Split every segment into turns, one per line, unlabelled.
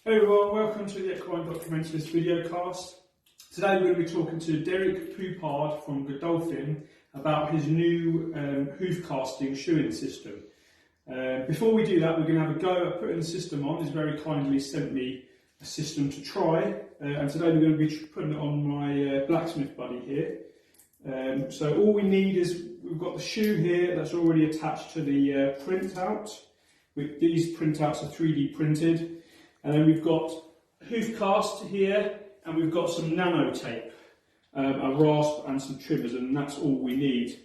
Hey everyone, welcome to the Equine Documentalist videocast. Today we're going to be talking to Derek Poupard from Godolphin about his new hoof casting shoeing system. Before we do that, we're going to have a go at putting the system on. He's very kindly sent me a system to try, and today we're going to be putting it on my blacksmith buddy here. So all we need is, we've got the shoe here that's already attached to the printout. These printouts are 3D printed. And then we've got hoof cast here, and we've got some nano tape, a rasp and some trimmers, and that's all we need.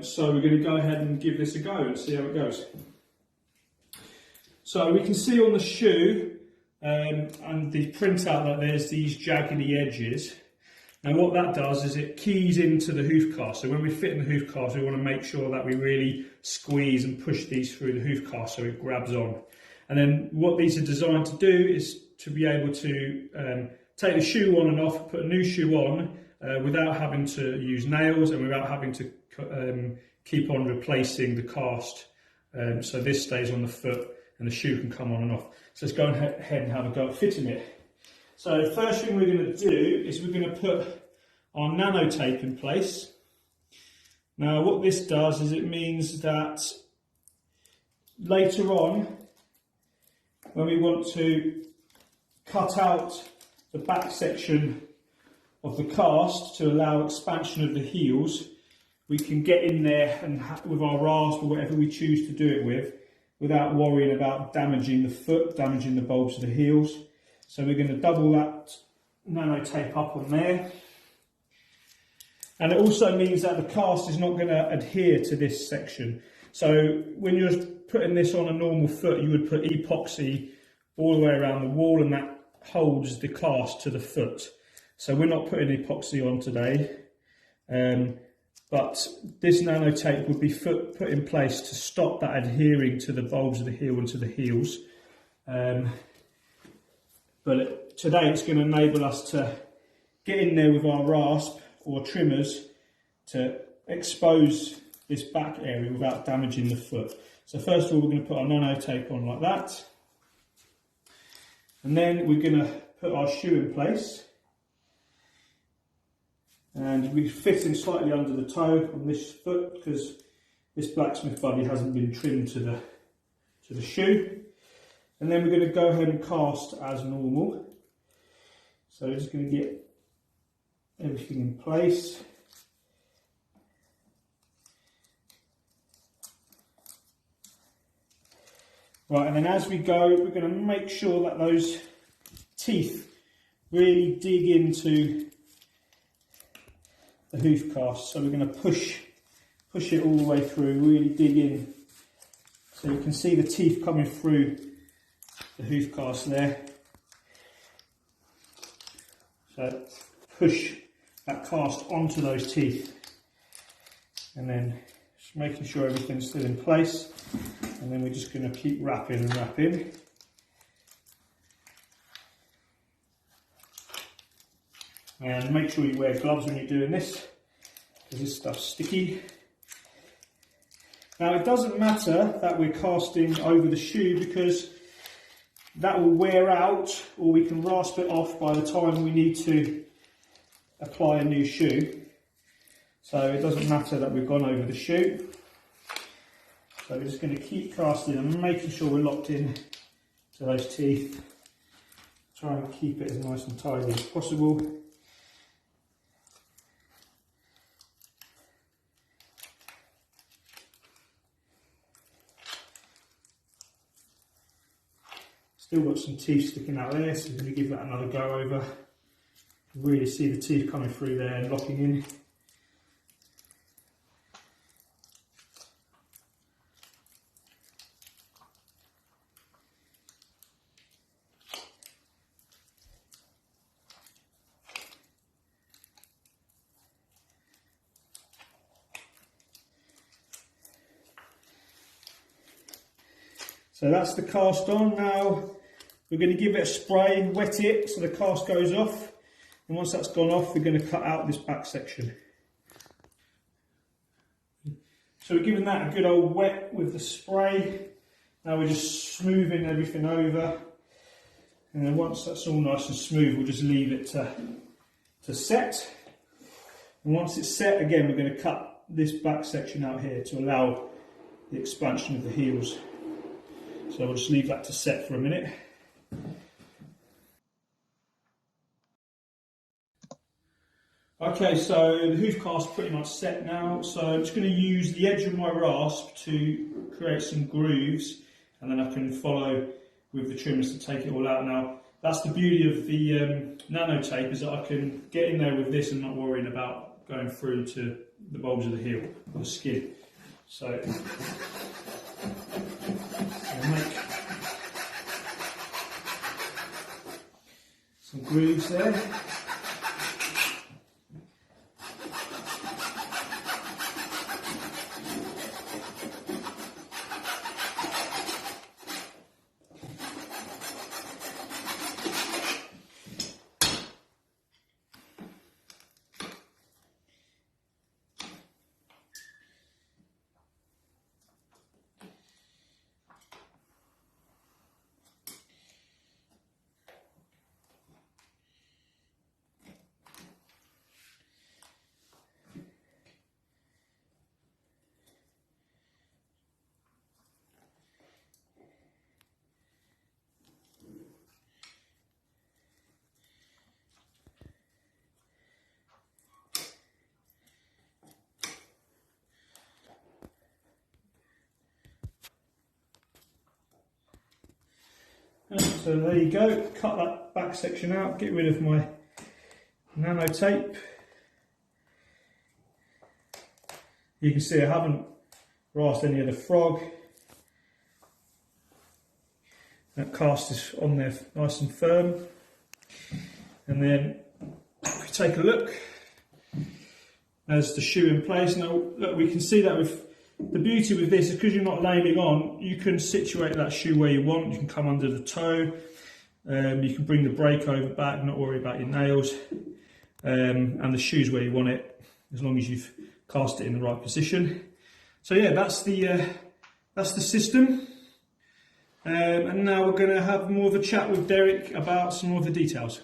So we're going to go ahead and give this a go and see how it goes. So we can see on the shoe and the printout that there's these jaggedy edges. Now what that does is it keys into the hoof cast. So when we fit in the hoof cast, we want to make sure that we really squeeze and push these through the hoof cast so it grabs on. And then what these are designed to do is to be able to take the shoe on and off, put a new shoe on without having to use nails and without having to keep on replacing the cast. So this stays on the foot and the shoe can come on and off. So let's go ahead and have a go at fitting it. So the first thing we're going to do is we're going to put our nano tape in place. Now what this does is it means that later on, when we want to cut out the back section of the cast to allow expansion of the heels, we can get in there and with our rasp or whatever we choose to do it with, without worrying about damaging the foot, damaging the bulbs of the heels. So we're going to double that nano tape up on there. And it also means that the cast is not going to adhere to this section. So when you're putting this on a normal foot, you would put epoxy all the way around the wall, and that holds the cast to the foot. So we're not putting epoxy on today, but this nano tape would be put in place to stop that adhering to the bulbs of the heel and to the heels. But today it's going to enable us to get in there with our rasp or trimmers to expose this back area without damaging the foot. So first of all, we're going to put our nano tape on like that. And then we're going to put our shoe in place. And we're fitting slightly under the toe on this foot because this blacksmith buddy hasn't been trimmed to the shoe. And then we're going to go ahead and cast as normal. So we're just going to get everything in place. Right, and then as we go, we're going to make sure that those teeth really dig into the hoof cast. So we're going to push it all the way through, really dig in. So you can see the teeth coming through the hoof cast there. So push that cast onto those teeth. And then just making sure everything's still in place. And then we're just going to keep wrapping and wrapping. And make sure you wear gloves when you're doing this, because this stuff's sticky. Now it doesn't matter that we're casting over the shoe, because that will wear out, or we can rasp it off by the time we need to apply a new shoe. So it doesn't matter that we've gone over the shoe. So we're just going to keep casting and making sure we're locked in to those teeth. Try and keep it as nice and tidy as possible. Still got some teeth sticking out there, so we're going to give that another go over. Really see the teeth coming through there and locking in. So that's the cast on. Now we're going to give it a spray and wet it so the cast goes off. And once that's gone off, we're going to cut out this back section. So we're giving that a good old wet with the spray. Now we're just smoothing everything over. And then once that's all nice and smooth, we'll just leave it to set. And once it's set, again, we're going to cut this back section out here to allow the expansion of the heels. So we'll just leave that to set for a minute. Okay, so the hoof cast pretty much set now. So I'm just going to use the edge of my rasp to create some grooves, and then I can follow with the trimmers to take it all out. Now, that's the beauty of the nano tape, is that I can get in there with this and not worrying about going through to the bulbs of the heel, or the skin. So I'll make some grooves there. So there you go, cut that back section out, get rid of my nano tape. You can see I haven't rasped any of the frog. That cast is on there nice and firm. And then if we take a look, there's the shoe in place. Now look, we can see that with the beauty with this is because you're not nailing on, you can situate that shoe where you want. You can come under the toe, you can bring the brake over back, not worry about your nails, and the shoe's where you want it, as long as you've cast it in the right position. So yeah, that's the system. And now we're going to have more of a chat with Derek about some more of the details.